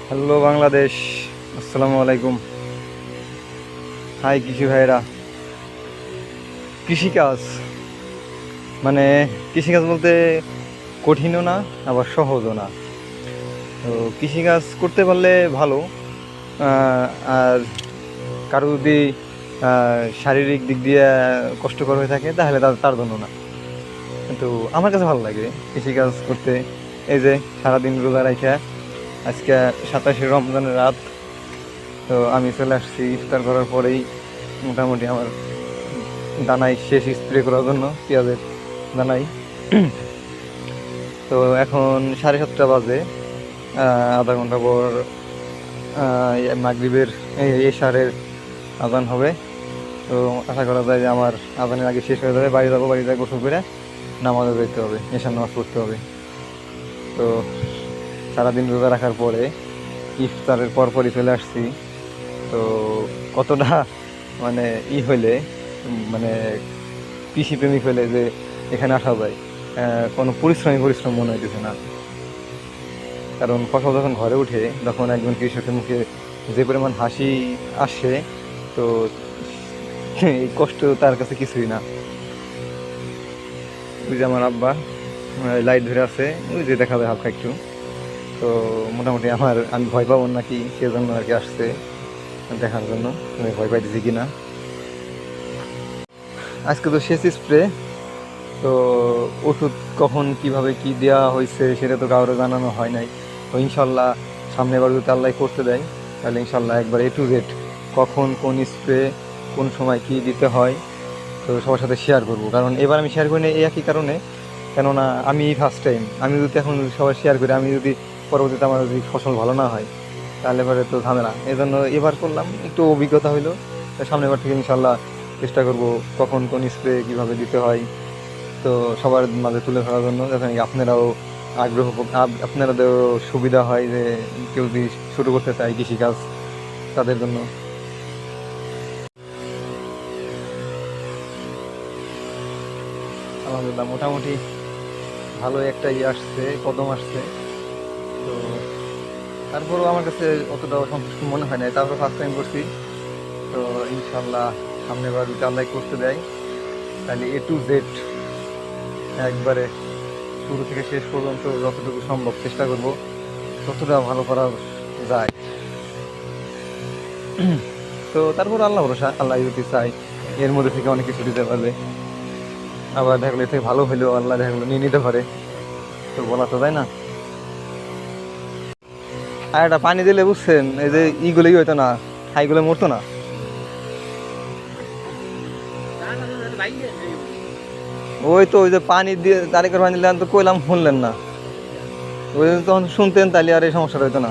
Hello Bangladesh, আসসালামু আলাইকুম। High কৃষি ভাইরা। কৃষিকাজ মানে কৃষিকাজ বলতে কঠিনও না, আবার সহজও না। তো কৃষিকাজ করতে পারলে ভালো। আর কারো যদি শারীরিক দিক দিয়ে কষ্টকর হয়ে থাকে তাহলে তার জন্য না। কিন্তু আমার কাছে ভালো লাগে কৃষিকাজ করতে। এই যে সারাদিন রোজা রাখা, আজকে 27শে রমজানের রাত। তো আমি চলে আসছি ইফতার করার পরেই মোটামুটি আমার দানাই শেষ স্প্রে করার জন্য, পেঁয়াজের দানাই। তো এখন 7:30 বাজে। আধা ঘন্টা পর মাগরিবের এশারের আজান হবে। তো আশা করা যায় যে আমার আজানের আগে শেষ হয়ে যাবে। বাড়ি যাবো, বাড়িতে গোসল করে নামাজে যেতে হবে, এশার নামাজ পড়তে হবে। তো সারাদিন রোজা রাখার পরে ইফতারের পরপরই চলে আসছি। তো কতটা মানে হইলে মানে কৃষিপ্রেমিক হইলে যে এখানে আসা যায়, কোনো পরিশ্রম মনে হইতেছে না। কারণ ফসল যখন ঘরে উঠে তখন একজন কৃষকের মুখে যে পরিমাণ হাসি আসে, তো এই কষ্ট তার কাছে কিছুই না। ওই যে আমার আব্বা লাইট ধরে আছে, ওই যে দেখা যায় হালকা একটু। তো মোটামুটি আমি ভয় পাবো নাকি সেজন্য আর কি আসছে দেখার জন্য আমি ভয় পাইতেছি কিনা। আজকে তো শেষ স্প্রে। তো ওষুধ কখন কিভাবে কি দেওয়া হয়েছে সেটা তো কারোর জানানো হয় নাই। তো ইনশাল্লাহ সামনে বার যদি আল্লাহ করতে দেয় তাহলে ইনশাল্লাহ একবার A to Z কখন কোন স্প্রে কোন সময় কি দিতে হয় তো সবার সাথে শেয়ার করব। কারণ এবার আমি শেয়ার করি না এই একই কারণে, কেননা আমি ফার্স্ট টাইম। আমি যদি এখন সবাই শেয়ার করি, আমি যদি পরবর্তীতে আমার যদি ফসল ভালো না হয় তাহলে পরে তো ঝামেলা। এই জন্য এবার করলাম, একটু অভিজ্ঞতা হইলো। সামনের বার থেকে ইনশাল্লাহ চেষ্টা করব কখন কোন স্প্রে কীভাবে দিতে হয় তো সবার মাঝে তুলে ধরার জন্য, যাতে আপনারাও আপনারাও সুবিধা হয় যে কেউ যদি শুরু করতে চায় কৃষিকাজ তাদের জন্য। আলহামদুলিল্লাহ মোটামুটি ভালো একটা আসছে, কদম আসছে। তো তারপরও আমার কাছে অতটা সন্তুষ্ট মনে হয় না, তারপর ফার্স্ট টাইম করছি। তো ইনশাল্লাহ সামনে বার যদি আল্লাহ করতে দেয় তাহলে A to Z একবারে শুরু থেকে শেষ পর্যন্ত যতটুকু সম্ভব চেষ্টা করব, যতটা ভালো করা যায়। তো তারপর আল্লাহ ভরসা, আল্লাহ যদি চাই এর মধ্যে থেকে অনেক কিছু দিতে পারবে। আবার দেখলো এর থেকে ভালো হলেও আল্লাহ দেখলো নিয়ে নিতে পারে, তো বলা তো যায় না। আর একটা পানি দিলে বুঝছেন, এই যে ইগুলোই হইতো না, হাইগুলো মরতো না। ওই তো ওই যে পানি দিয়ে তারিখের পানি দিলেন তো কইলাম শুনলেন না। ওই তখন শুনতেন তাহলে আর এই সমস্যাটা হইতো না।